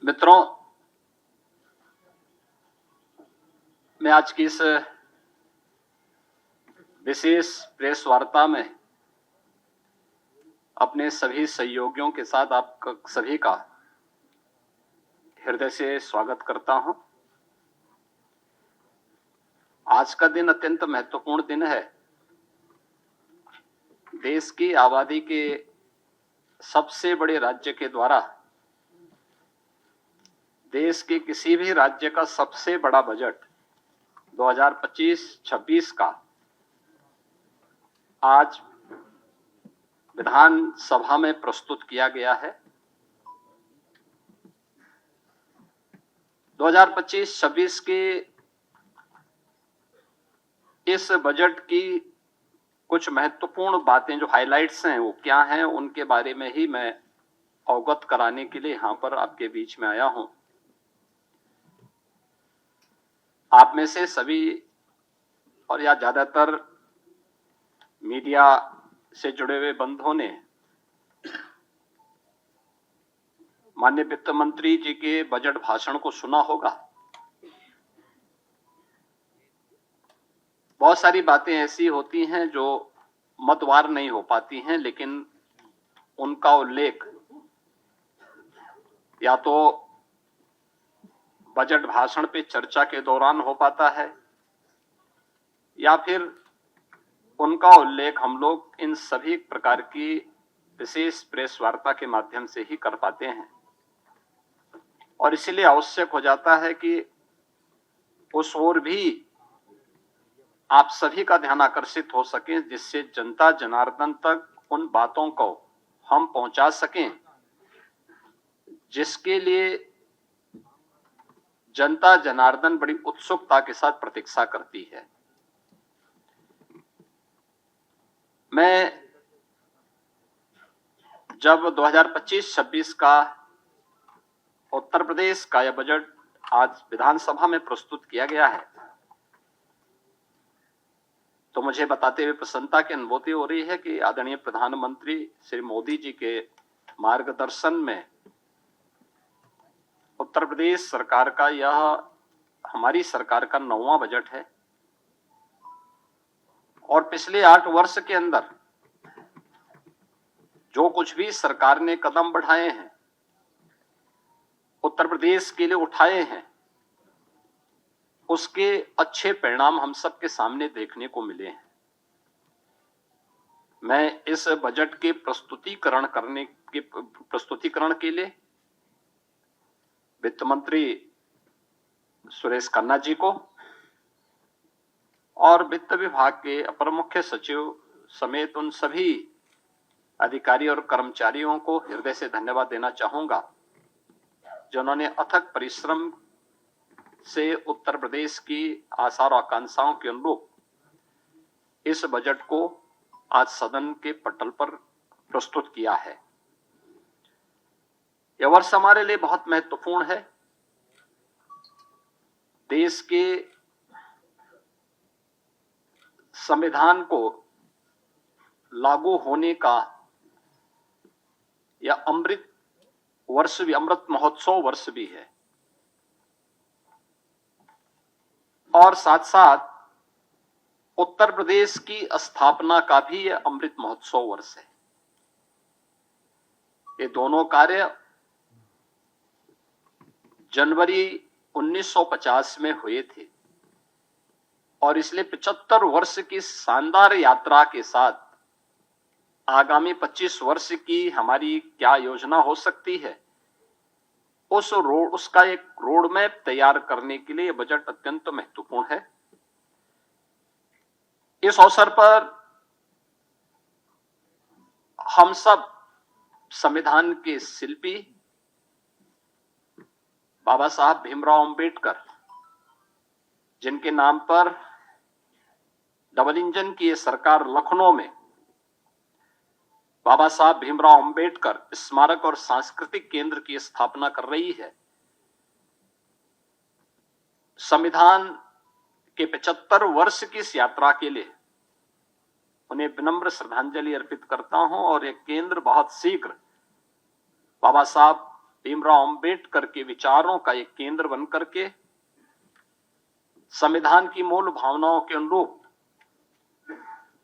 मित्रों, मैं आज की इस विशेष प्रेस वार्ता में अपने सभी सहयोगियों के साथ आप सभी का हृदय से स्वागत करता हूं। आज का दिन अत्यंत महत्वपूर्ण दिन है। देश की आबादी के सबसे बड़े राज्य के द्वारा देश के किसी भी राज्य का सबसे बड़ा बजट 2025-26 का आज विधानसभा में प्रस्तुत किया गया है। 2025-26 के इस बजट की कुछ महत्वपूर्ण बातें जो हाइलाइट्स हैं वो क्या हैं, उनके बारे में ही मैं अवगत कराने के लिए यहां पर आपके बीच में आया हूं। आप में से सभी और या ज्यादातर मीडिया से जुड़े हुए बंधुओं ने माननीय वित्त मंत्री जी के बजट भाषण को सुना होगा। बहुत सारी बातें ऐसी होती हैं जो मतवार नहीं हो पाती हैं, लेकिन उनका उल्लेख या तो बजट भाषण पे चर्चा के दौरान हो पाता है या फिर उनका उल्लेख हम लोग इन सभी प्रकार की विशेष प्रेस वार्ता के माध्यम से ही कर पाते हैं। और इसलिए आवश्यक हो जाता है कि उस ओर भी आप सभी का ध्यान आकर्षित हो सके, जिससे जनता जनार्दन तक उन बातों को हम पहुंचा सकें जिसके लिए जनता जनार्दन बड़ी उत्सुकता के साथ प्रतीक्षा करती है। मैं जब 2025-26 का उत्तर प्रदेश का यह बजट आज विधानसभा में प्रस्तुत किया गया है तो मुझे बताते हुए प्रसन्नता की अनुभूति हो रही है कि आदरणीय प्रधानमंत्री श्री मोदी जी के मार्गदर्शन में उत्तर प्रदेश सरकार का यह हमारी सरकार का 9वां बजट है और पिछले 8 वर्ष के अंदर जो कुछ भी सरकार ने कदम बढ़ाए हैं, उत्तर प्रदेश के लिए उठाए हैं, उसके अच्छे परिणाम हम सबके सामने देखने को मिले हैं। मैं इस बजट के प्रस्तुतिकरण के लिए वित्त मंत्री सुरेश खन्ना जी को और वित्त विभाग के अपर मुख्य सचिव समेत उन सभी अधिकारी और कर्मचारियों को हृदय से धन्यवाद देना चाहूंगा जिन्होंने अथक परिश्रम से उत्तर प्रदेश की आशा और आकांक्षाओं के अनुरूप इस बजट को आज सदन के पटल पर प्रस्तुत किया है। यह वर्ष हमारे लिए बहुत महत्वपूर्ण है। देश के संविधान को लागू होने का यह अमृत महोत्सव वर्ष भी है और साथ साथ उत्तर प्रदेश की स्थापना का भी यह अमृत महोत्सव वर्ष है। ये दोनों कार्य जनवरी 1950 में हुए थे और इसलिए 75 वर्ष की शानदार यात्रा के साथ आगामी 25 वर्ष की हमारी क्या योजना हो सकती है, उसका एक रोड मैप तैयार करने के लिए बजट अत्यंत महत्वपूर्ण है। इस अवसर पर हम सब संविधान के शिल्पी बाबा साहब भीमराव अंबेडकर, जिनके नाम पर डबल इंजन की ये सरकार लखनऊ में बाबा साहब भीमराव अंबेडकर स्मारक और सांस्कृतिक केंद्र की स्थापना कर रही है, संविधान के 75 वर्ष की इस यात्रा के लिए उन्हें विनम्र श्रद्धांजलि अर्पित करता हूं और यह केंद्र बहुत शीघ्र बाबा साहब भीमराव अंबेडकर के विचारों का एक केंद्र बन करके संविधान की मूल भावनाओं के अनुरूप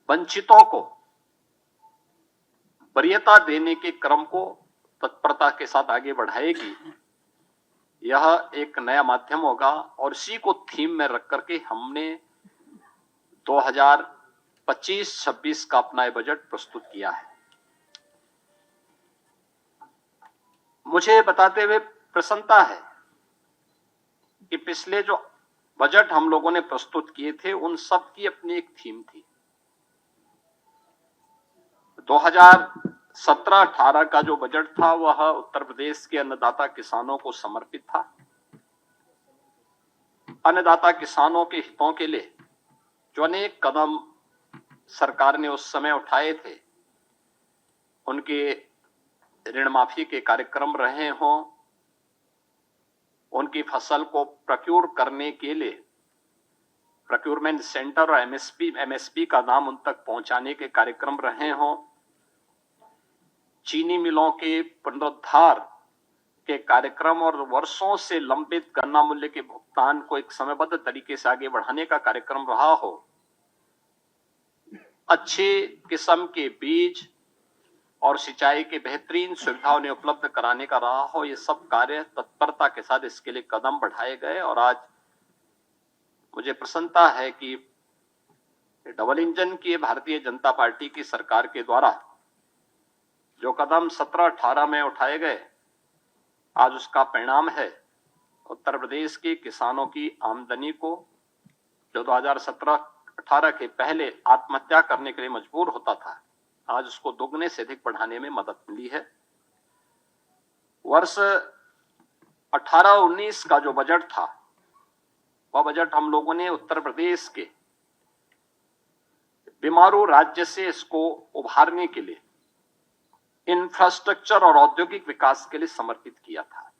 वंचितों को वरीयता देने के क्रम को तत्परता के साथ आगे बढ़ाएगी। यह एक नया माध्यम होगा और इसी को थीम में रख करके हमने 2025-26 का अपना बजट प्रस्तुत किया है। मुझे बताते हुए प्रसन्नता है कि पिछले जो बजट हम लोगों ने प्रस्तुत किए थे उन सब की अपनी एक थीम थी। 2017-18 का जो बजट था वह उत्तर प्रदेश के अन्नदाता किसानों को समर्पित था। अन्नदाता किसानों के हितों के लिए जो अनेक कदम सरकार ने उस समय उठाए थे, उनके ऋण माफी के कार्यक्रम रहे हों, उनकी फसल को प्रोक्योर करने के लिए प्रोक्योरमेंट सेंटर और एमएसपी का दाम उन तक पहुंचाने के कार्यक्रम रहे हों, चीनी मिलों के पुनरुद्धार के कार्यक्रम और वर्षों से लंबित गन्ना मूल्य के भुगतान को एक समयबद्ध तरीके से आगे बढ़ाने का कार्यक्रम रहा हो, अच्छे किस्म के बीज और सिंचाई के बेहतरीन सुविधा उन्हें उपलब्ध कराने का रहा हो, ये सब कार्य तत्परता के साथ इसके लिए कदम बढ़ाए गए। और आज मुझे प्रसन्नता है कि डबल इंजन की भारतीय जनता पार्टी की सरकार के द्वारा जो कदम 17-18 में उठाए गए, आज उसका परिणाम है उत्तर प्रदेश के किसानों की आमदनी को, जो 2017-18 के पहले आत्महत्या करने के लिए मजबूर होता था, आज उसको दोगुने से अधिक बढ़ाने में मदद मिली है। वर्ष 18-19 का जो बजट था वह बजट हम लोगों ने उत्तर प्रदेश के बीमारू राज्य से इसको उभारने के लिए इंफ्रास्ट्रक्चर और औद्योगिक विकास के लिए समर्पित किया था।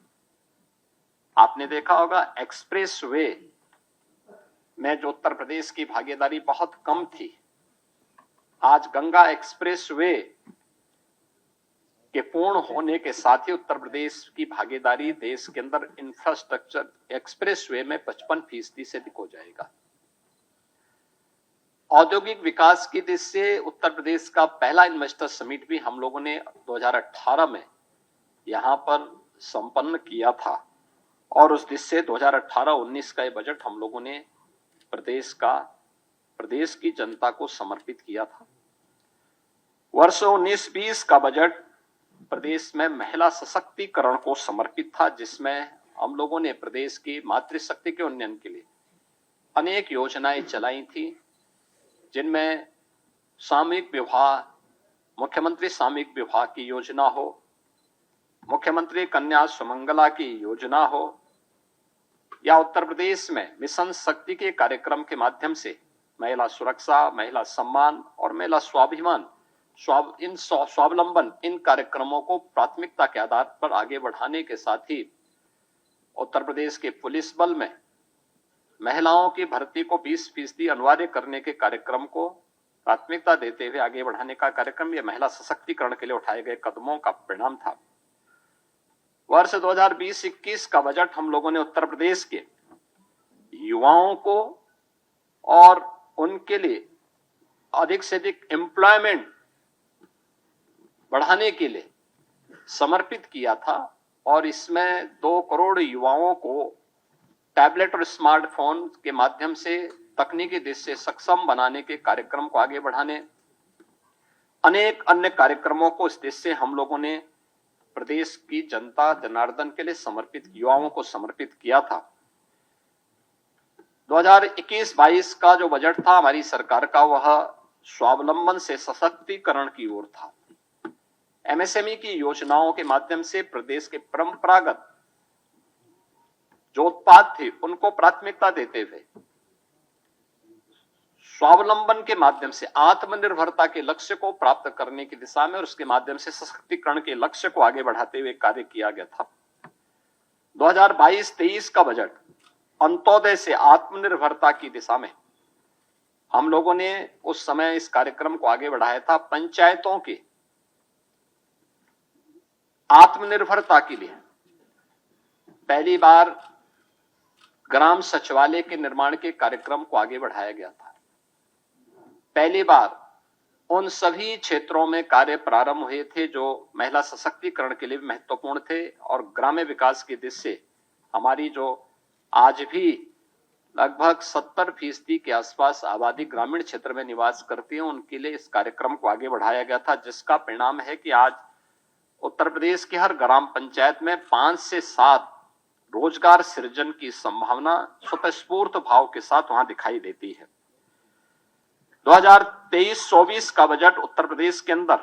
आपने देखा होगा एक्सप्रेस वे में जो उत्तर प्रदेश की भागीदारी बहुत कम थी, आज गंगा एक्सप्रेस वे के पूर्ण होने के साथ ही उत्तर प्रदेश की भागीदारी देश के अंदर इंफ्रास्ट्रक्चर एक्सप्रेस वे में 55% से अधिक हो जाएगा। औद्योगिक विकास की दृष्टि से उत्तर प्रदेश का पहला इन्वेस्टर समिट भी हम लोगों ने 2018 में यहां पर संपन्न किया था और उस दृष्टि से 2018-19 का ये बजट हम लोगों ने प्रदेश की जनता को समर्पित किया था। वर्ष 19-20 का बजट प्रदेश में महिला सशक्तिकरण को समर्पित था, जिसमें हम लोगों ने प्रदेश की मातृशक्ति के उन्नयन के लिए अनेक योजनाएं चलाई थी, जिनमें सामूहिक विवाह, मुख्यमंत्री सामूहिक विवाह की योजना हो, मुख्यमंत्री कन्या सुमंगला की योजना हो, या उत्तर प्रदेश में मिशन शक्ति के कार्यक्रम के माध्यम से महिला सुरक्षा, महिला सम्मान और महिला स्वाभिमान, स्वावलंबन, इन कार्यक्रमों को प्राथमिकता के आधार पर आगे बढ़ाने के साथ ही उत्तर प्रदेश के पुलिस बल में महिलाओं की भर्ती को 20% अनिवार्य करने के कार्यक्रम को प्राथमिकता देते हुए आगे बढ़ाने का कार्यक्रम, यह महिला सशक्तिकरण के लिए उठाए गए कदमों का परिणाम था। वर्ष 2020-21 का बजट हम लोगों ने उत्तर प्रदेश के युवाओं को और उनके लिए अधिक से अधिक एम्प्लॉयमेंट बढ़ाने के लिए समर्पित किया था और इसमें 2 करोड़ युवाओं को टैबलेट और स्मार्टफोन के माध्यम से तकनीकी दृष्टि से सक्षम बनाने के कार्यक्रम को आगे बढ़ाने, अनेक अन्य कार्यक्रमों को इस दृष्टि से हम लोगों ने प्रदेश की जनता जनार्दन के लिए समर्पित, युवाओं को समर्पित किया था। 2021-22 का जो बजट था हमारी सरकार का, वह स्वावलंबन से सशक्तिकरण की ओर था। एमएसएमई की योजनाओं के माध्यम से प्रदेश के परंपरागत जो उत्पाद थे उनको प्राथमिकता देते हुए स्वावलंबन के माध्यम से आत्मनिर्भरता के लक्ष्य को प्राप्त करने की दिशा में और उसके माध्यम से सशक्तिकरण के लक्ष्य को आगे बढ़ाते हुए कार्य किया गया था। 2022-23 का बजट अंत्योदय से आत्मनिर्भरता की दिशा में हम लोगों ने उस समय इस कार्यक्रम को आगे बढ़ाया था। पंचायतों के आत्मनिर्भरता के लिए पहली बार ग्राम सचिवालय के निर्माण के कार्यक्रम को आगे बढ़ाया गया था। पहली बार उन सभी क्षेत्रों में कार्य प्रारंभ हुए थे जो महिला सशक्तिकरण के लिए महत्वपूर्ण थे और ग्राम्य विकास की दिशा से हमारी जो आज भी लगभग 70% के आसपास आबादी ग्रामीण क्षेत्र में निवास करती है, उनके लिए इस कार्यक्रम को आगे बढ़ाया गया था, जिसका परिणाम है कि आज उत्तर प्रदेश की हर ग्राम पंचायत में 5 से 7 रोजगार सृजन की संभावना स्वतःस्फूर्त भाव के साथ वहां दिखाई देती है। 2023-24 का बजट उत्तर प्रदेश के अंदर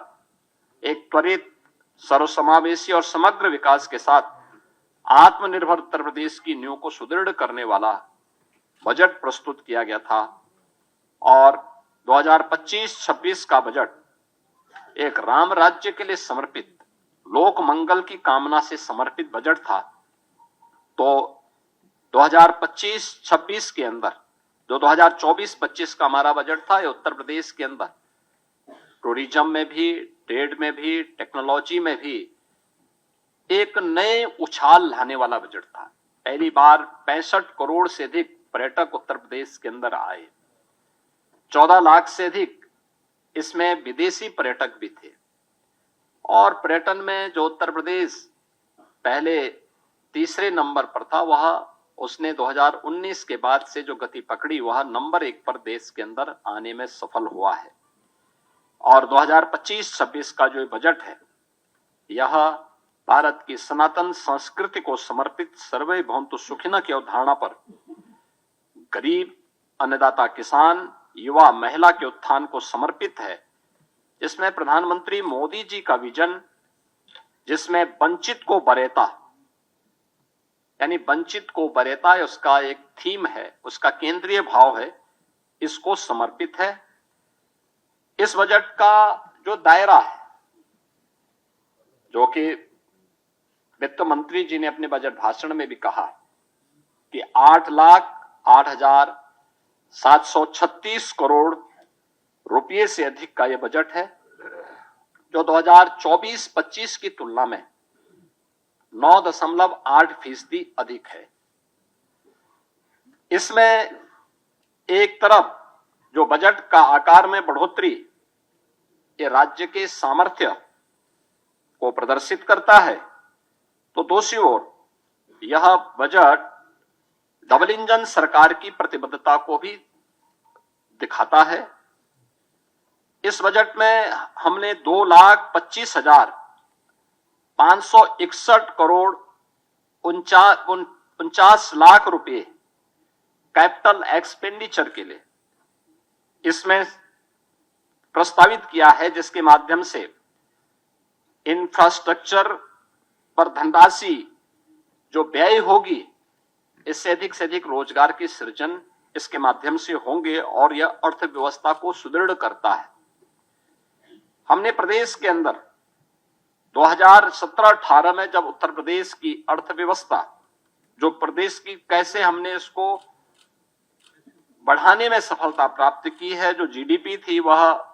एक त्वरित, सर्वसमावेशी और समग्र विकास के साथ आत्मनिर्भर उत्तर प्रदेश की नींव को सुदृढ़ करने वाला बजट प्रस्तुत किया गया था और 2025-26 का बजट एक राम राज्य के लिए समर्पित, लोक मंगल की कामना से समर्पित बजट था। तो 2025-26 के अंदर जो 2024-25 का हमारा बजट था, ये उत्तर प्रदेश के अंदर टूरिज्म में भी, ट्रेड में भी, टेक्नोलॉजी में भी एक नए उछाल लाने वाला बजट था। पहली बार 65 करोड़ से अधिक पर्यटक उत्तर प्रदेश के अंदर आए। 14 लाख से अधिक इसमें विदेशी पर्यटक भी थे और पर्यटन में जो उत्तर प्रदेश पहले तीसरे नंबर पर था, वह उसने 2019 के बाद से जो गति पकड़ी, वह नंबर 1 पर देश के अंदर आने में सफल हुआ है। और 2025-26 का जो बजट है, यह भारत की सनातन संस्कृति को समर्पित सर्वे भवन्तु सुखिनः की अवधारणा पर गरीब, अन्नदाता किसान, युवा, महिला के उत्थान को समर्पित है, जिसमें प्रधानमंत्री मोदी जी का विजन, जिसमें वंचित को वरेता, यानी वंचित को वरेता उसका एक थीम है, उसका केंद्रीय भाव है, इसको समर्पित है। इस बजट का जो दायरा है, जो कि वित्त मंत्री जी ने अपने बजट भाषण में भी कहा कि 8,08,736 करोड़ रुपये से अधिक का यह बजट है, जो 2024-25 की तुलना में 9.8% अधिक है। इसमें एक तरफ जो बजट का आकार में बढ़ोतरी ये राज्य के सामर्थ्य को प्रदर्शित करता है, तो दूसरी ओर यह बजट डबल इंजन सरकार की प्रतिबद्धता को भी दिखाता है। इस बजट में हमने 2,25,561 करोड़ 49 लाख रुपए कैपिटल एक्सपेंडिचर के लिए इसमें प्रस्तावित किया है, जिसके माध्यम से इंफ्रास्ट्रक्चर पर धनराशि जो व्यय होगी, इससे अधिक रोजगार की सृजन इसके माध्यम से होंगे और यह अर्थव्यवस्था को सुदृढ़ करता है। हमने प्रदेश के अंदर 2017-18 में जब उत्तर प्रदेश की अर्थव्यवस्था, जो प्रदेश की कैसे हमने इसको बढ़ाने में सफलता प्राप्त की है, जो जीडीपी थी वह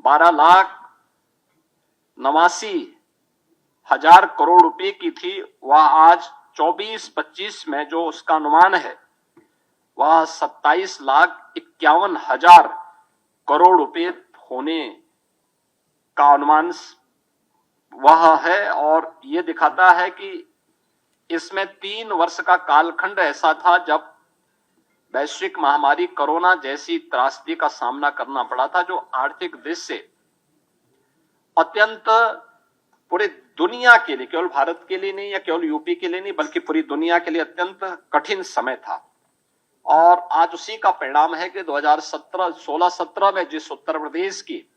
12,89,000 करोड़ रुपए की थी, वह आज 24-25 में जो उसका अनुमान है वह 27,51,000 करोड़ रुपए होने का अनुमान वह है। और यह दिखाता है कि इसमें 3 वर्ष का कालखंड ऐसा था जब वैश्विक महामारी कोरोना जैसी त्रासदी का सामना करना पड़ा था, जो आर्थिक दृष्टि से अत्यंत पूरी दुनिया के लिए, केवल भारत के लिए नहीं या केवल यूपी के लिए नहीं, बल्कि पूरी दुनिया के लिए अत्यंत कठिन समय था। और आज उसी का परिणाम है कि 2016-17 में जिस उत्तर प्रदेश की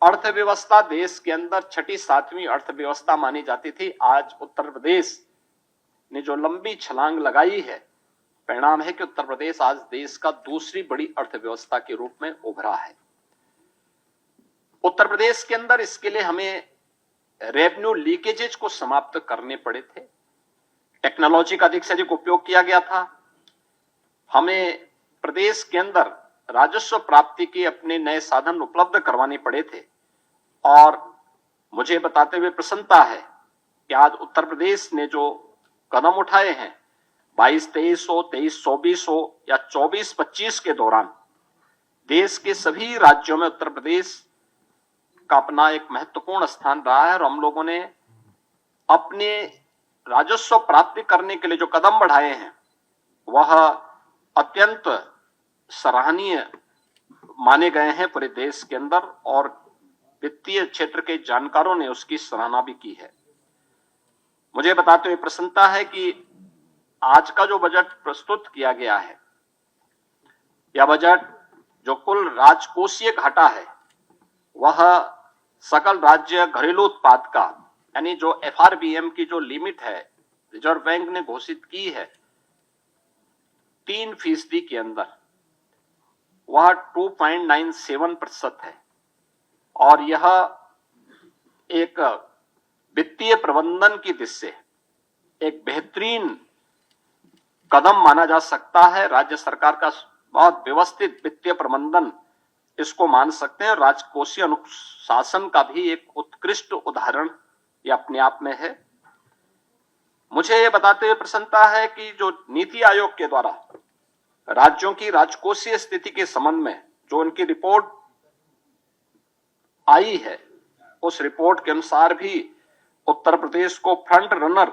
अर्थव्यवस्था देश के अंदर 6ठी-7वीं अर्थव्यवस्था मानी जाती थी, आज उत्तर प्रदेश ने जो लंबी छलांग लगाई है, परिणाम है कि उत्तर प्रदेश आज देश का दूसरी बड़ी अर्थव्यवस्था के रूप में उभरा है। उत्तर प्रदेश के अंदर इसके लिए हमें रेवेन्यू लीकेजेज को समाप्त करने पड़े थे। टेक्नोलॉजी का अधिक से अधिक उपयोग किया गया था। हमें प्रदेश के अंदर राजस्व प्राप्ति के अपने नए साधन उपलब्ध करवाने पड़े थे। और मुझे बताते हुए प्रसन्नता है कि आज उत्तर प्रदेश ने जो कदम उठाए हैं 22-23 हो, 23-24 हो या 24-25 के दौरान देश के सभी राज्यों में उत्तर प्रदेश का अपना एक महत्वपूर्ण स्थान रहा है और हम लोगों ने अपने राजस्व प्राप्ति करने के लिए जो कदम बढ़ाए हैं वह अत्यंत सराहनीय माने गए हैं पूरे देश के अंदर और वित्तीय क्षेत्र के जानकारों ने उसकी सराहना भी की है। मुझे बताते हुए प्रसन्नता है कि आज का जो बजट प्रस्तुत किया गया है, यह बजट जो कुल राजकोषीय घाटा है वह सकल राज्य घरेलू उत्पाद का यानी जो FRBM की जो लिमिट है रिजर्व बैंक ने घोषित की है 3% के अंदर वह 2.97% है और यह एक वित्तीय प्रबंधन की दृष्टि से एक बेहतरीन कदम माना जा सकता है। राज्य सरकार का बहुत व्यवस्थित वित्तीय प्रबंधन इसको मान सकते हैं। राजकोषीय अनुशासन का भी एक उत्कृष्ट उदाहरण ये अपने आप में है। मुझे ये बताते हुए प्रसन्नता है कि जो नीति आयोग के द्वारा राज्यों की राजकोषीय स्थिति के संबंध में जो उनकी रिपोर्ट आई है उस रिपोर्ट के अनुसार भी उत्तर प्रदेश को फ्रंट रनर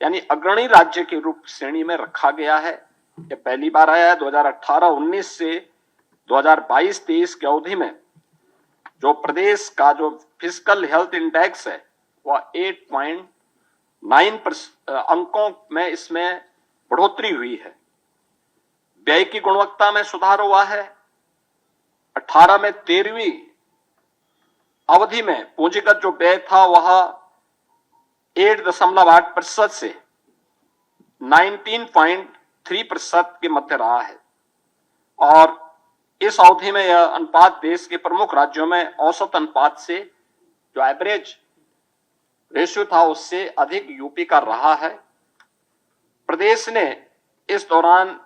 यानी अग्रणी राज्य के रूप श्रेणी में रखा गया है। ये पहली बार आया है। 2018-19 से 2022-23 की अवधि में जो प्रदेश का जो फिस्कल हेल्थ इंडेक्स है वह 8.9 अंकों में इसमें बढ़ोतरी हुई है। व्यय की गुणवत्ता में सुधार हुआ है। 18 में 13वीं अवधि में पूंजीगत जो व्यय था वह 8.8% से 19.3% के मध्य रहा है और इस अवधि में यह अनुपात देश के प्रमुख राज्यों में औसत अनुपात से जो एवरेज रेशियो था उससे अधिक यूपी का रहा है। प्रदेश ने इस दौरान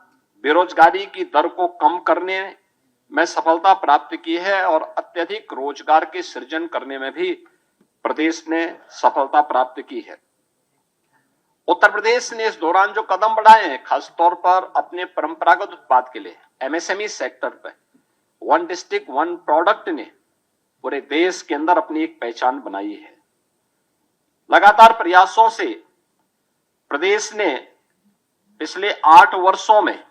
बेरोजगारी की दर को कम करने में सफलता प्राप्त की है और अत्यधिक रोजगार के सृजन करने में भी प्रदेश ने सफलता प्राप्त की है। उत्तर प्रदेश ने इस दौरान जो कदम बढ़ाए हैं खासतौर पर अपने परंपरागत उत्पाद के लिए MSME सेक्टर पर वन डिस्ट्रिक्ट वन प्रोडक्ट ने पूरे देश के अंदर अपनी एक पहचान बनाई है। लगातार प्रयासों से प्रदेश ने पिछले 8 वर्षों में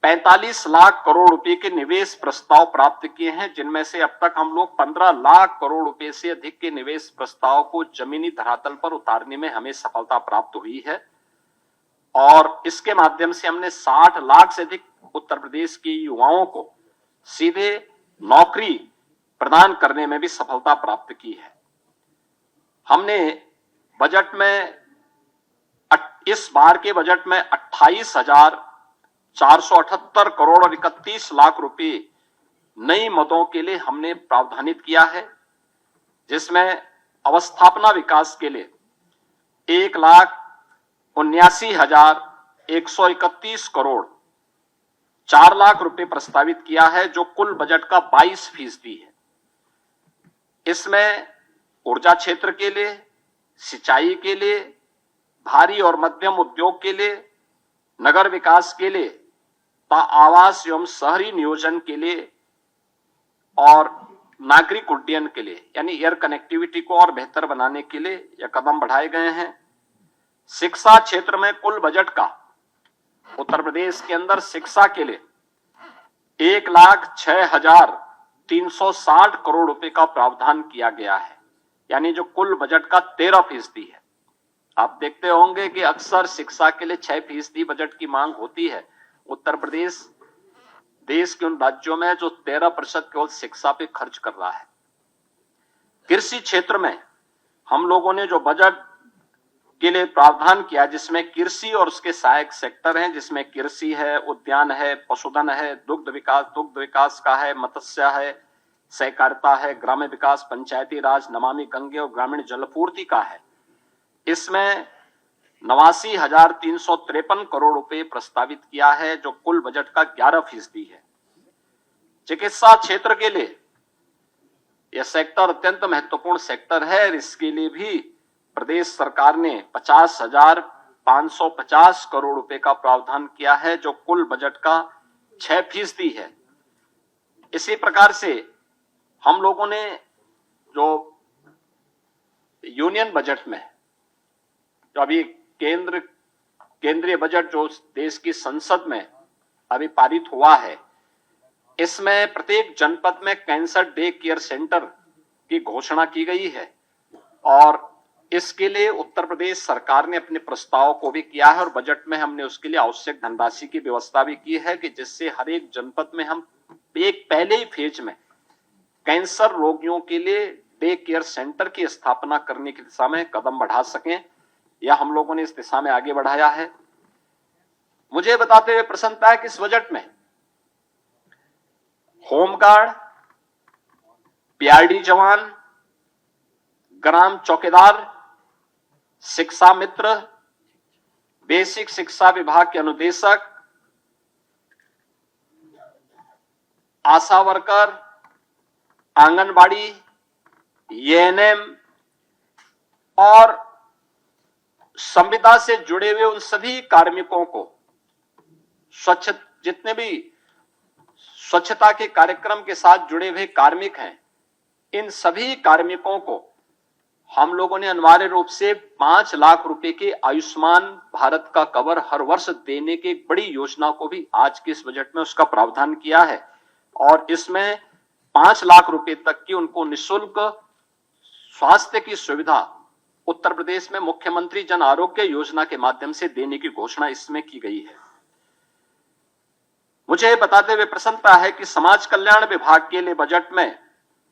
45 लाख करोड़ रुपए के निवेश प्रस्ताव प्राप्त किए हैं, जिनमें से अब तक हम लोग 15 लाख करोड़ रुपए से अधिक के निवेश प्रस्ताव को जमीनी धरातल पर उतारने में हमें सफलता प्राप्त हुई है और इसके माध्यम से हमने 60 लाख से अधिक उत्तर प्रदेश के युवाओं को सीधे नौकरी प्रदान करने में भी सफलता प्राप्त की है। हमने बजट में इस बार के बजट में 28,478 करोड़ और 31 लाख रुपए नई मदों के लिए हमने प्रावधानित किया है, जिसमें अवस्थापना विकास के लिए 1,79,131 करोड़ 4 लाख रुपए प्रस्तावित किया है, जो कुल बजट का 22% है। इसमें ऊर्जा क्षेत्र के लिए, सिंचाई के लिए, भारी और मध्यम उद्योग के लिए, नगर विकास के लिए, आवास एवं शहरी नियोजन के लिए और नागरिक उड्डयन के लिए यानी एयर कनेक्टिविटी को और बेहतर बनाने के लिए यह कदम बढ़ाए गए हैं। शिक्षा क्षेत्र में कुल बजट का उत्तर प्रदेश के अंदर शिक्षा के लिए 1,06,360 करोड़ रुपए का प्रावधान किया गया है, यानी जो कुल बजट का 13% है। आप देखते होंगे कि अक्सर शिक्षा के लिए 6% बजट की मांग होती है। उत्तर प्रदेश देश के उन राज्यों में जो 13% केवल शिक्षा पे खर्च कर रहा है। कृषि क्षेत्र में हम लोगों ने जो बजट के लिए प्रावधान किया, जिसमें कृषि और उसके सहायक सेक्टर हैं, जिसमें कृषि है, उद्यान है, पशुधन है, दुग्ध विकास का है, मत्स्य है, सहकारिता है, ग्राम्य विकास, पंचायती राज, नमामि गंगे और ग्रामीण जलपूर्ति का है। इसमें 89,353 करोड़ रुपए प्रस्तावित किया है, जो कुल बजट का 11% है। चिकित्सा क्षेत्र के लिए यह सेक्टर अत्यंत महत्वपूर्ण सेक्टर है। इसके लिए भी प्रदेश सरकार ने 50,000 550 करोड़ रुपए का प्रावधान किया है, जो कुल बजट का 6% है। इसी प्रकार से हम लोगों ने जो यूनियन बजट में जो अभी केंद्रीय बजट जो देश की संसद में अभी पारित हुआ है, इसमें प्रत्येक जनपद में कैंसर डे केयर सेंटर की घोषणा की गई है और इसके लिए उत्तर प्रदेश सरकार ने अपने प्रस्ताव को भी किया है और बजट में हमने उसके लिए आवश्यक धनराशि की व्यवस्था भी की है कि जिससे हर एक जनपद में हम एक पहले ही फेज में कैंसर रोगियों के लिए डे केयर सेंटर की स्थापना करने की दिशा में कदम बढ़ा सकें। यह हम लोगों ने इस दिशा में आगे बढ़ाया है। मुझे बताते हुए प्रसन्नता है कि इस बजट में होमगार्ड, पीआरडी जवान, ग्राम चौकीदार, शिक्षा मित्र, बेसिक शिक्षा विभाग के अनुदेशक, आशा वर्कर, आंगनबाड़ी, एएनएम और संविदा से जुड़े हुए उन सभी कार्मिकों को जितने भी स्वच्छता के कार्यक्रम के साथ जुड़े हुए कार्मिक हैं, इन सभी कार्मिकों को हम लोगों ने अनिवार्य रूप से 5 लाख रुपए के आयुष्मान भारत का कवर हर वर्ष देने की एक बड़ी योजना को भी आज के इस बजट में उसका प्रावधान किया है और इसमें 5 लाख रुपए तक की उनको निःशुल्क स्वास्थ्य की सुविधा उत्तर प्रदेश में मुख्यमंत्री जन आरोग्य योजना के माध्यम से देने की घोषणा इसमें की गई है। मुझे बताते हुए प्रसन्नता है कि समाज कल्याण विभाग के लिए बजट में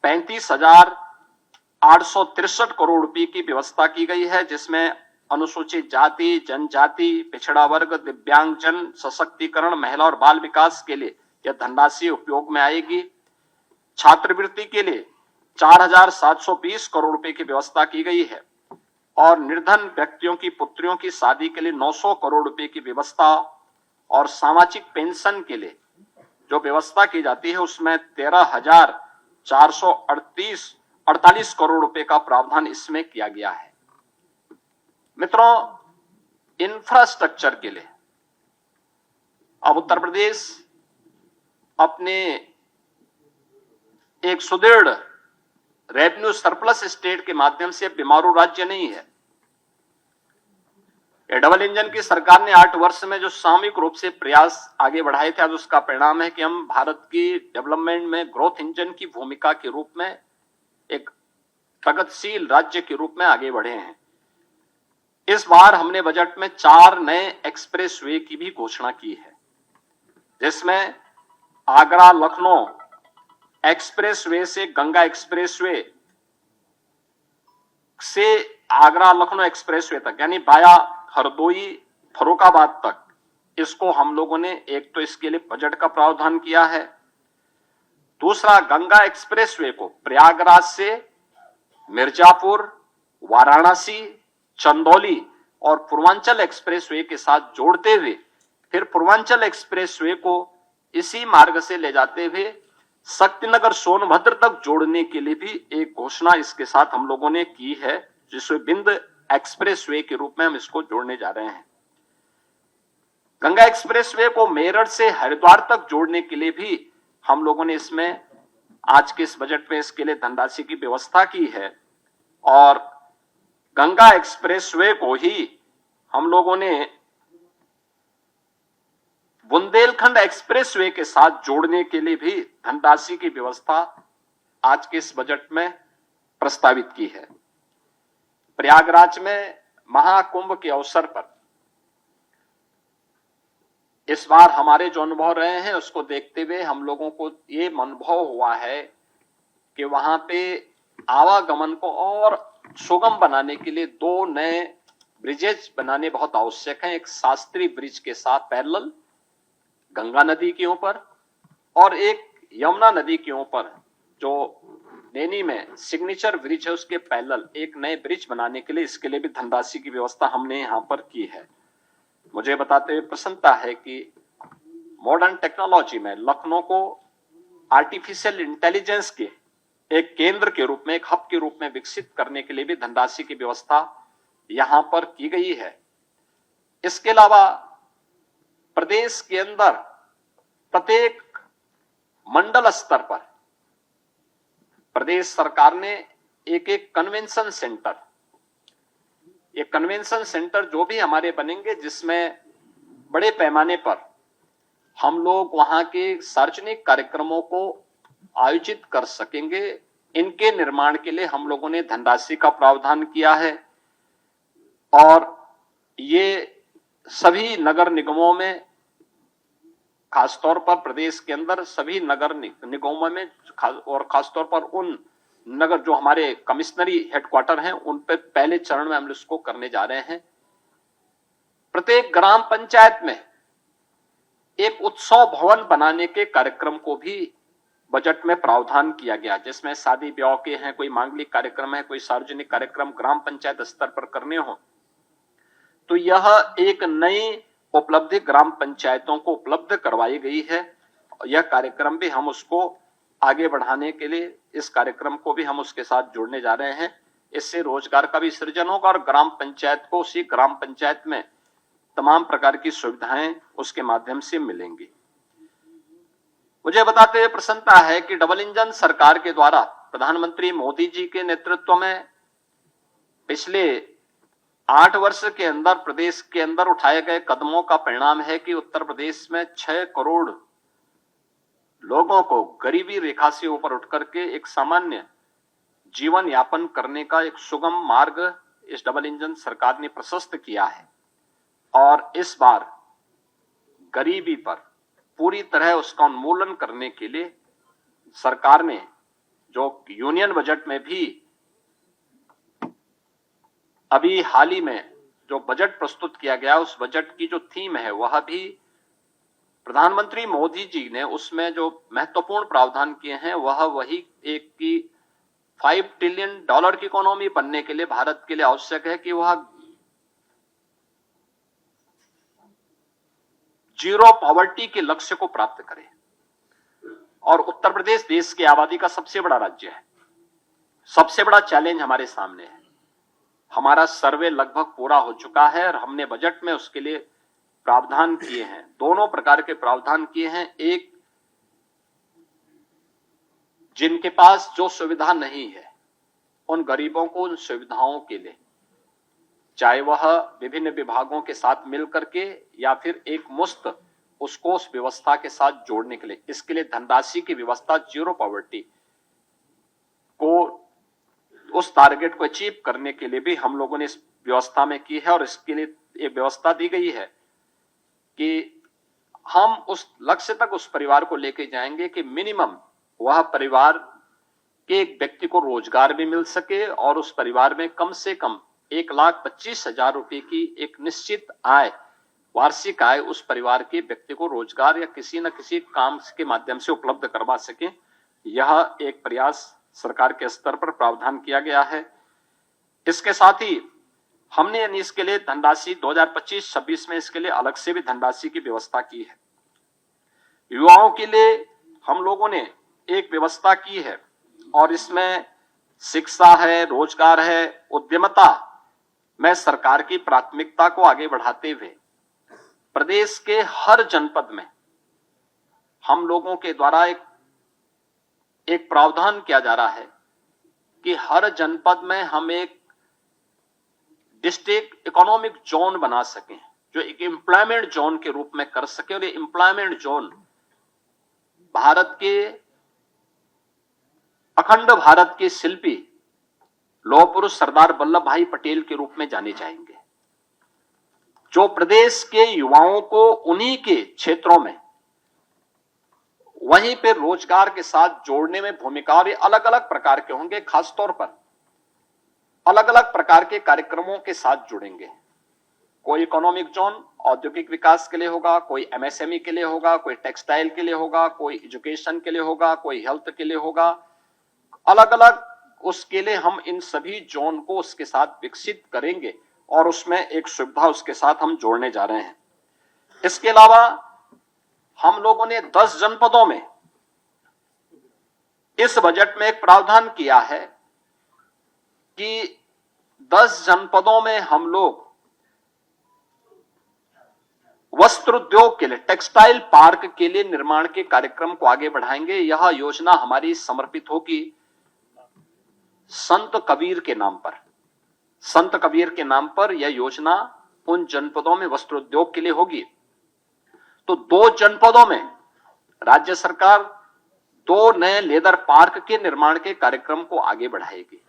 35,863 करोड़ रुपए की व्यवस्था की गई है, जिसमें अनुसूचित जाति, जनजाति, पिछड़ा वर्ग, दिव्यांगजन सशक्तिकरण, महिला और बाल विकास के लिए यह धनराशि उपयोग में आएगी। छात्रवृत्ति के लिए 4,720 करोड़ रुपए की व्यवस्था की गई है और निर्धन व्यक्तियों की पुत्रियों की शादी के लिए 900 करोड़ रुपए की व्यवस्था और सामाजिक पेंशन के लिए जो व्यवस्था की जाती है उसमें 13,448 करोड़ रुपए का प्रावधान इसमें किया गया है। मित्रों, इंफ्रास्ट्रक्चर के लिए अब उत्तर प्रदेश अपने एक सुदृढ़ रेवेन्यू सरप्लस स्टेट के माध्यम से बीमारू राज्य नहीं है। डबल इंजन की सरकार ने 8 वर्ष में जो सामूहिक रूप से प्रयास आगे बढ़ाए थे, आज उसका परिणाम है कि हम भारत की डेवलपमेंट में ग्रोथ इंजन की भूमिका के रूप में एक प्रगतिशील राज्य के रूप में आगे बढ़े हैं। इस बार हमने बजट में 4 नए एक्सप्रेसवे की भी घोषणा की है, जिसमें आगरा लखनऊ एक्सप्रेसवे से गंगा एक्सप्रेसवे से आगरा लखनऊ एक्सप्रेसवे तक यानी बाया हरदोई फर्रुखाबाद तक, इसको हम लोगों ने एक तो इसके लिए बजट का प्रावधान किया है। दूसरा, गंगा एक्सप्रेसवे को प्रयागराज से मिर्जापुर, वाराणसी, चंदौली और पूर्वांचल एक्सप्रेसवे के साथ जोड़ते हुए फिर पूर्वांचल एक्सप्रेसवे को इसी मार्ग से ले जाते हुए शक्तिनगर सोनभद्र तक जोड़ने के लिए भी एक घोषणा इसके साथ हम लोगों ने की है, जिसमें बिंद एक्सप्रेसवे के रूप में हम इसको जोड़ने जा रहे हैं। गंगा एक्सप्रेसवे को मेरठ से हरिद्वार तक जोड़ने के लिए भी हम लोगों ने इसमें आज के इस बजट में इसके लिए धनराशि की व्यवस्था की है और गंगा एक्सप्रेसवे को ही हम लोगों ने बुंदेलखंड एक्सप्रेसवे के साथ जोड़ने के लिए भी धनराशि की व्यवस्था आज के इस बजट में प्रस्तावित की है। प्रयागराज में महाकुंभ के अवसर पर इस बार हमारे जो अनुभव रहे हैं उसको देखते हुए हम लोगों को ये अनुभव हुआ है कि वहां पे आवागमन को और सुगम बनाने के लिए 2 नए ब्रिजेज बनाने बहुत आवश्यक हैं। एक शास्त्री ब्रिज के साथ पैरेलल गंगा नदी के ऊपर और एक यमुना नदी के ऊपर जो नैनी में सिग्नेचर ब्रिज है उसके पैरेलल एक नए ब्रिज बनाने के लिए इसके लिए भी धनराशि की व्यवस्था हमने यहां पर की है। मुझे बताते हुए प्रसन्नता है कि मॉडर्न टेक्नोलॉजी में लखनऊ को आर्टिफिशियल इंटेलिजेंस के एक केंद्र के रूप में, एक हब के रूप में विकसित करने के लिए भी धनराशि की व्यवस्था यहां पर की गई है। इसके अलावा प्रदेश के अंदर प्रत्येक मंडल स्तर पर प्रदेश सरकार ने एक एक कन्वेंशन सेंटर, ये कन्वेंशन सेंटर जो भी हमारे बनेंगे जिसमें बड़े पैमाने पर हम लोग वहां के सार्वजनिक कार्यक्रमों को आयोजित कर सकेंगे, इनके निर्माण के लिए हम लोगों ने धनराशि का प्रावधान किया है। और ये सभी नगर निगमों में, खासतौर पर प्रदेश के अंदर सभी नगर निगमों में और खासतौर पर उन नगर जो हमारे कमिश्नरी हेडक्वार्टर हैं उन पर पहले चरण में हम इसको करने जा रहे हैं। प्रत्येक ग्राम पंचायत में एक उत्सव भवन बनाने के कार्यक्रम को भी बजट में प्रावधान किया गया, जिसमें शादी ब्याह के हैं, कोई मांगलिक कार्यक्रम है, कोई सार्वजनिक कार्यक्रम ग्राम पंचायत स्तर पर करने हो, तो यह एक नई उपलब्धि ग्राम पंचायतों को उपलब्ध करवाई गई है। यह कार्यक्रम भी हम उसको आगे बढ़ाने के लिए इस कार्यक्रम को भी हम उसके साथ जोड़ने जा रहे हैं। इससे रोजगार का भी सृजन होगा और ग्राम पंचायत को उसी ग्राम पंचायत में तमाम प्रकार की सुविधाएं उसके माध्यम से मिलेंगी। मुझे बताते हुए प्रसन्नता है कि डबल इंजन सरकार के द्वारा प्रधानमंत्री मोदी जी के नेतृत्व में पिछले 8 वर्ष के अंदर प्रदेश के अंदर उठाए गए कदमों का परिणाम है कि उत्तर प्रदेश में 6 करोड़ लोगों को गरीबी रेखा से ऊपर उठ करके एक सामान्य जीवन यापन करने का एक सुगम मार्ग इस डबल इंजन सरकार ने प्रशस्त किया है। और इस बार गरीबी पर पूरी तरह उसका उन्मूलन करने के लिए सरकार ने जो यूनियन बजट में भी अभी हाल ही में जो बजट प्रस्तुत किया गया, उस बजट की जो थीम है वह भी प्रधानमंत्री मोदी जी ने उसमें जो महत्वपूर्ण प्रावधान किए हैं वह वही एक की $5 ट्रिलियन की इकोनॉमी बनने के लिए भारत के लिए आवश्यक है कि वह जीरो पॉवर्टी के लक्ष्य को प्राप्त करे। और उत्तर प्रदेश देश की आबादी का सबसे बड़ा राज्य है, सबसे बड़ा चैलेंज हमारे सामने है। हमारा सर्वे लगभग पूरा हो चुका है और हमने बजट में उसके लिए प्रावधान किए हैं, दोनों प्रकार के प्रावधान किए हैं। एक, जिनके पास जो सुविधा नहीं है उन गरीबों को उन सुविधाओं के लिए, चाहे वह विभिन्न विभागों के साथ मिलकर के या फिर एक मुफ्त उसको उस व्यवस्था के साथ जोड़ने के लिए, इसके लिए धनराशि की व्यवस्था, जीरो पॉवर्टी को उस टारगेट को अचीव करने के लिए भी हम लोगों ने इस व्यवस्था में की है। और इसके लिए ये व्यवस्था दी गई है कि हम उस लक्ष्य तक उस परिवार को लेके जाएंगे कि मिनिमम वह परिवार के एक व्यक्ति को रोजगार भी मिल सके और उस परिवार में कम से कम 1,25,000 रुपए की एक निश्चित आय, वार्षिक आय उस परिवार के व्यक्ति को रोजगार या किसी न किसी काम के माध्यम से उपलब्ध करवा सके। यह एक प्रयास सरकार के स्तर पर प्रावधान किया गया है। इसके साथ ही हमने इसके लिए धनराशि 2025-26 में इसके लिए अलग से भी धनराशि की व्यवस्था की है। युवाओं के लिए हम लोगों ने एक व्यवस्था की है और इसमें शिक्षा है, रोजगार है, उद्यमता में सरकार की प्राथमिकता को आगे बढ़ाते हुए प्रदेश के हर जनपद में हम लोगों के द्वारा एक प्रावधान किया जा रहा है कि हर जनपद में हम एक डिस्ट्रिक्ट इकोनॉमिक जोन बना सकें, जो एक एम्प्लॉयमेंट जोन के रूप में कर सके। और ये एम्प्लॉयमेंट जोन भारत के अखंड भारत के शिल्पी लौह पुरुष सरदार वल्लभ भाई पटेल के रूप में जाने जाएंगे, जो प्रदेश के युवाओं को उन्हीं के क्षेत्रों में वहीं पे रोजगार के साथ जोड़ने में भूमिका, और ये अलग अलग प्रकार के होंगे, खासतौर पर अलग अलग प्रकार के कार्यक्रमों के साथ जुड़ेंगे। कोई इकोनॉमिक जोन औद्योगिक विकास के लिए होगा, कोई एमएसएमई के लिए होगा, कोई टेक्सटाइल के लिए होगा, कोई एजुकेशन के लिए होगा, कोई हेल्थ के लिए होगा। अलग अलग उसके लिए हम इन सभी जोन को उसके साथ विकसित करेंगे और उसमें एक सुविधा उसके साथ हम जोड़ने जा रहे हैं। इसके अलावा हम लोगों ने 10 जनपदों में इस बजट में एक प्रावधान किया है कि 10 जनपदों में हम लोग वस्त्र उद्योग के लिए, टेक्सटाइल पार्क के लिए निर्माण के कार्यक्रम को आगे बढ़ाएंगे। यह योजना हमारी समर्पित होगी संत कबीर के नाम पर। संत कबीर के नाम पर यह योजना उन जनपदों में वस्त्र उद्योग के लिए होगी। तो 2 जनपदों में राज्य सरकार 2 नए लेदर पार्क के निर्माण के कार्यक्रम को आगे बढ़ाएगी,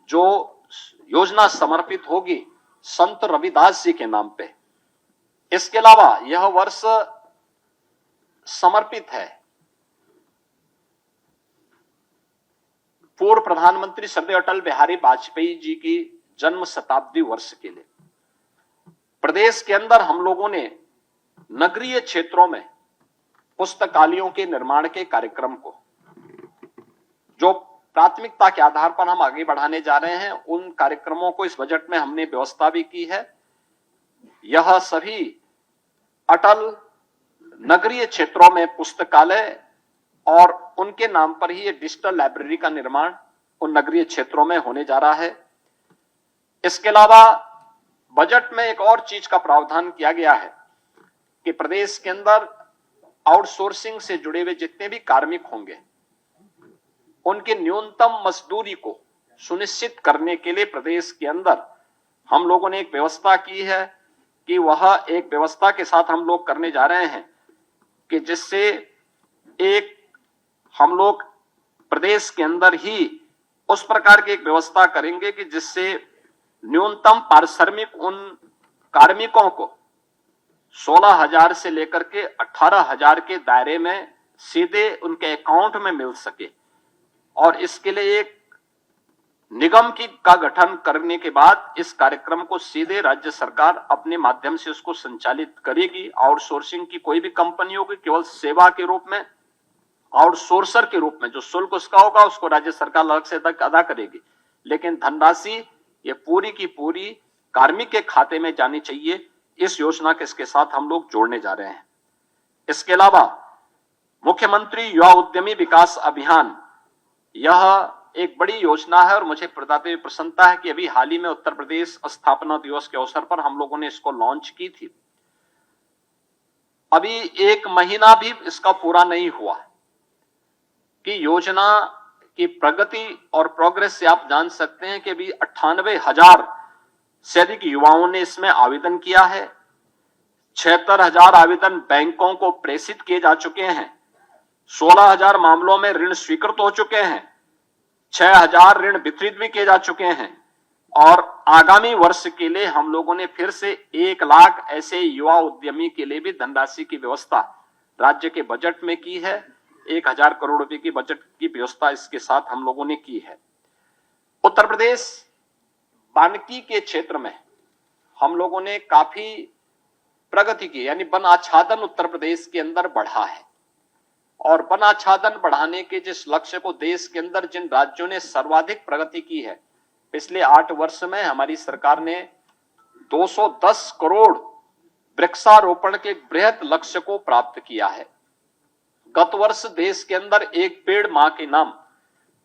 जो योजना समर्पित होगी संत रविदास जी के नाम पे। इसके अलावा यह वर्ष समर्पित है पूर्व प्रधानमंत्री श्रद्धेय अटल बिहारी वाजपेयी जी की जन्म शताब्दी वर्ष के लिए। प्रदेश के अंदर हम लोगों ने नगरीय क्षेत्रों में पुस्तकालयों के निर्माण के कार्यक्रम को, जो प्राथमिकता के आधार पर हम आगे बढ़ाने जा रहे हैं, उन कार्यक्रमों को इस बजट में हमने व्यवस्था भी की है। यह सभी अटल नगरीय क्षेत्रों में पुस्तकालय और उनके नाम पर ही ये डिजिटल लाइब्रेरी का निर्माण उन नगरीय क्षेत्रों में होने जा रहा है। इसके अलावा बजट में एक और चीज का प्रावधान किया गया है कि प्रदेश के अंदर आउटसोर्सिंग से जुड़े हुए जितने भी कार्मिक होंगे, उनकी न्यूनतम मजदूरी को सुनिश्चित करने के लिए प्रदेश के अंदर हम लोगों ने एक व्यवस्था की है कि वह एक व्यवस्था के साथ हम लोग करने जा रहे हैं कि जिससे एक हम लोग प्रदेश के अंदर ही उस प्रकार की एक व्यवस्था करेंगे कि जिससे न्यूनतम पारिश्रमिक उन कार्मिकों को 16,000 से लेकर के 18,000 के दायरे में सीधे उनके अकाउंट में मिल सके। और इसके लिए एक निगम का गठन करने के बाद इस कार्यक्रम को सीधे राज्य सरकार अपने माध्यम से उसको संचालित करेगी। आउटसोर्सिंग की कोई भी कंपनी होगी, केवल सेवा के रूप में, आउटसोर्सर के रूप में जो शुल्क उसका होगा उसको राज्य सरकार अलग से अदा करेगी, लेकिन धनराशि ये पूरी की पूरी कार्मिक के खाते में जानी चाहिए। इस योजना के इसके साथ हम लोग जोड़ने जा रहे हैं। इसके अलावा मुख्यमंत्री युवा उद्यमी विकास अभियान, यह एक बड़ी योजना है और मुझे बताते हुए प्रसन्नता है कि अभी हाल ही में उत्तर प्रदेश स्थापना दिवस के अवसर पर हम लोगों ने इसको लॉन्च की थी। अभी 1 महीना भी इसका पूरा नहीं हुआ कि योजना की प्रगति और प्रोग्रेस से आप जान सकते हैं कि अभी 98,000 से अधिक युवाओं ने इसमें आवेदन किया है। 76,000 आवेदन बैंकों को प्रेषित किए जा चुके हैं। 16,000 मामलों में ऋण स्वीकृत हो चुके हैं। 6,000 ऋण वितरित भी किए जा चुके हैं। और आगामी वर्ष के लिए हम लोगों ने फिर से 1 लाख ऐसे युवा उद्यमी के लिए भी धनराशि की व्यवस्था राज्य के बजट में की है। 1,000 करोड़ रुपए की बजट की व्यवस्था इसके साथ हम लोगों ने की है। उत्तर प्रदेश वानिकी के क्षेत्र में हम लोगों ने काफी प्रगति की, यानी वन आच्छादन उत्तर प्रदेश के अंदर बढ़ा है। और वन आच्छादन बढ़ाने के जिस लक्ष्य को देश के अंदर जिन राज्यों ने सर्वाधिक प्रगति की है, पिछले 8 वर्ष में हमारी सरकार ने 210 करोड़ वृक्षारोपण के बृहद लक्ष्य को प्राप्त किया है। गत वर्ष देश के अंदर एक पेड़ मां के नाम,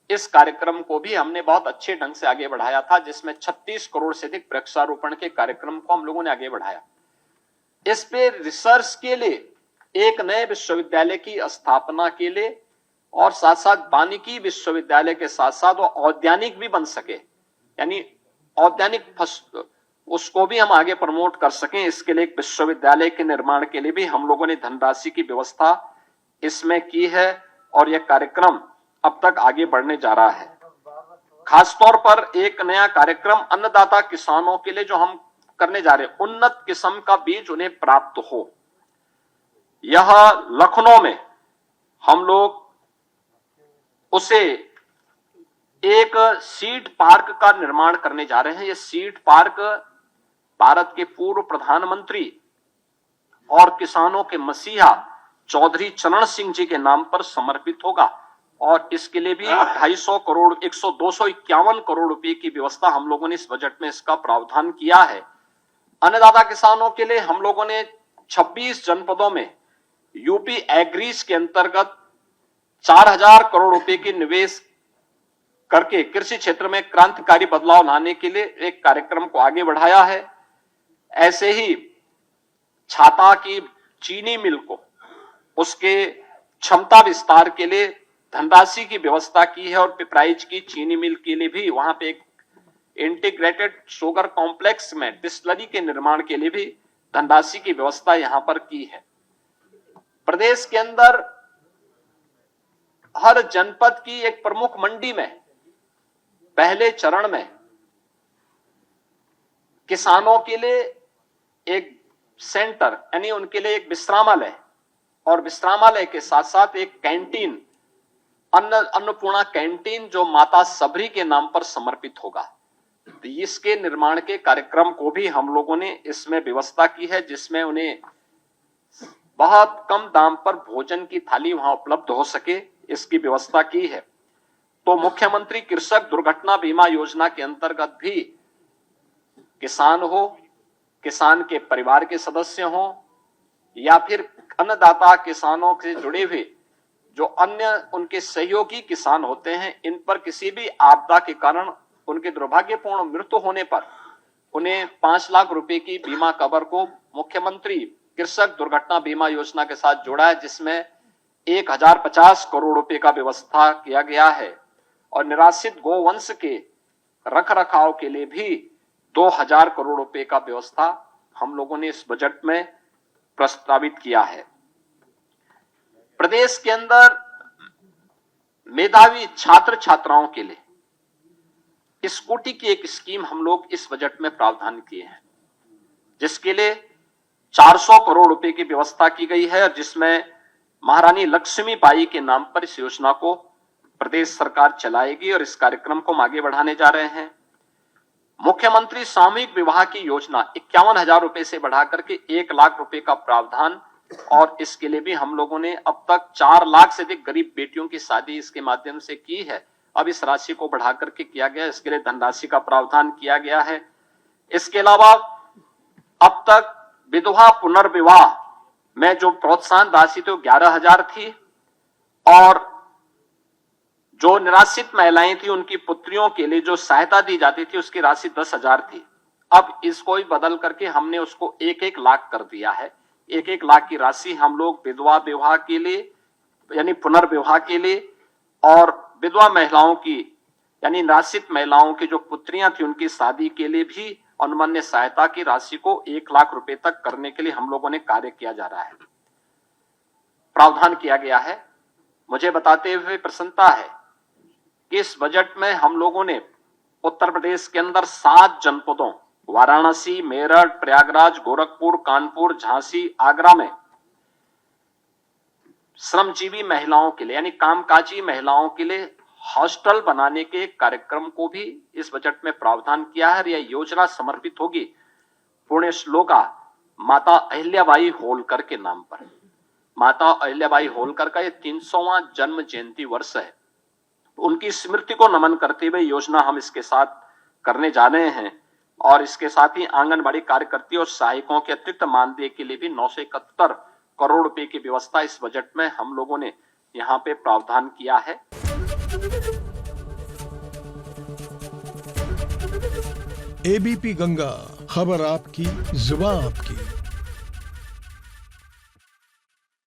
इस कार्यक्रम को भी हमने बहुत अच्छे ढंग से आगे बढ़ाया था, जिसमें 36 करोड़ से अधिक वृक्षारोपण के कार्यक्रम को हम लोगों ने आगे बढ़ाया। इस पे रिसर्च के लिए एक नए विश्वविद्यालय की स्थापना के लिए और साथ साथ वानिकी विश्वविद्यालय के साथ साथ वो औद्यानिक भी बन सके, यानी औद्यानिक उसको भी हम आगे प्रमोट कर सकें, इसके लिए एक विश्वविद्यालय के निर्माण के लिए भी हम लोगों ने धनराशि की व्यवस्था इसमें की है। और यह कार्यक्रम अब तक आगे बढ़ने जा रहा है। खासतौर पर एक नया कार्यक्रम अन्नदाता किसानों के लिए जो हम करने जा रहे हैं, उन्नत किस्म का बीज उन्हें प्राप्त हो। यह लखनऊ में हम लोग उसे एक सीड पार्क का निर्माण करने जा रहे हैं। यह सीड पार्क भारत के पूर्व प्रधानमंत्री और किसानों के मसीहा चौधरी चरण सिंह जी के नाम पर समर्पित होगा। और इसके लिए भी 250 करोड़ 251 करोड़ रुपए की व्यवस्था हम लोगों ने इस बजट में इसका प्रावधान किया है। अन्नदाता किसानों के लिए हम लोगों ने 26 जनपदों में यूपी एग्रीज के अंतर्गत 4,000 करोड़ रुपए की निवेश करके कृषि क्षेत्र में क्रांतिकारी बदलाव लाने के लिए एक कार्यक्रम को आगे बढ़ाया है। ऐसे ही छाता की चीनी मिल को उसके क्षमता विस्तार के लिए धनराशि की व्यवस्था की है और पिपराइच की चीनी मिल के लिए भी वहां पे एक इंटीग्रेटेड शुगर कॉम्प्लेक्स में डिस्टिलरी के निर्माण के लिए भी धनराशि की व्यवस्था यहां पर की है। प्रदेश के अंदर हर जनपद की एक प्रमुख मंडी में पहले चरण में किसानों के लिए एक सेंटर यानी उनके लिए एक विश्रामालय और विश्रामालय के साथ साथ एक कैंटीन अन्नपूर्णा कैंटीन जो माता सबरी के नाम पर समर्पित होगा। तो इसके निर्माण के कार्यक्रम को भी हम लोगों ने इसमें व्यवस्था की है, जिसमें उन्हें बहुत कम दाम पर भोजन की थाली वहां उपलब्ध हो सके, इसकी व्यवस्था की है। तो मुख्यमंत्री कृषक दुर्घटना बीमा योजना के अंतर्गत भी किसान हो, किसान के परिवार के सदस्य हो या फिर अन्नदाता किसानों से जुड़े हुए जो अन्य उनके सहयोगी किसान होते हैं, इन पर किसी भी आपदा के कारण उनके दुर्भाग्यपूर्ण मृत्यु होने पर उन्हें 5 लाख रुपए की बीमा कवर को मुख्यमंत्री कृषक दुर्घटना बीमा योजना के साथ जोड़ा है, जिसमें 1050 करोड़ रुपए का व्यवस्था किया गया है और निराश्रित गोवंश के रख रखाव के लिए भी 2000 करोड़ रुपए का व्यवस्था हम लोगों ने इस बजट में प्रस्तावित किया है। प्रदेश के अंदर मेधावी छात्र छात्राओं के लिए स्कूटी की एक स्कीम हम लोग इस बजट में प्रावधान किए हैं, जिसके लिए 400 करोड़ रुपए की व्यवस्था की गई है और जिसमें महारानी लक्ष्मीबाई के नाम पर इस योजना को प्रदेश सरकार चलाएगी और इस कार्यक्रम को हम आगे बढ़ाने जा रहे हैं। मुख्यमंत्री सामूहिक विवाह की योजना 51,000 रुपए से बढ़ाकर के 1 लाख रुपए का प्रावधान और इसके लिए भी हम लोगों ने अब तक 4 लाख से अधिक गरीब बेटियों की शादी इसके माध्यम से की है। अब इस राशि को बढ़ाकर के किया गया, इसके लिए धनराशि का प्रावधान किया गया है। इसके अलावा अब तक विधवा पुनर्विवाह में जो प्रोत्साहन राशि थी वो 11,000 थी और जो निराश्रित महिलाएं थी उनकी पुत्रियों के लिए जो सहायता दी जाती थी उसकी राशि 10,000 थी। अब इसको ही बदल करके हमने उसको 1-1 लाख कर दिया है। 1-1 लाख की राशि हम लोग विधवा विवाह के लिए यानी पुनर्विवाह के लिए और विधवा महिलाओं की यानी निराश्रित महिलाओं की जो पुत्रियां थी उनकी शादी के लिए भी अनुमन्य सहायता की राशि को 1 लाख रुपए तक करने के लिए हम लोगों ने कार्य किया जा रहा है, प्रावधान किया गया है। मुझे बताते हुए प्रसन्नता है कि इस बजट में हम लोगों ने उत्तर प्रदेश के अंदर 7 जनपदों वाराणसी, मेरठ, प्रयागराज, गोरखपुर, कानपुर, झांसी, आगरा में श्रमजीवी महिलाओं के लिए यानी कामकाजी महिलाओं के लिए हॉस्टल बनाने के कार्यक्रम को भी इस बजट में प्रावधान किया है। यह योजना समर्पित होगी पुण्य श्लोका माता अहिल्याबाई होलकर के नाम पर। माता अहिल्याबाई होलकर का यह 300वां जन्म जयंती वर्ष है। उनकी स्मृति को नमन करते हुए योजना हम इसके साथ करने जा रहे हैं और इसके साथ ही आंगनबाड़ी कार्यकर्ती और सहायकों के अतिरिक्त मानदेय के लिए भी 971 करोड़ रुपए की व्यवस्था इस बजट में हम लोगों ने यहाँ पे प्रावधान किया है। एबीपी गंगा, खबर आपकी, जुबान आपकी।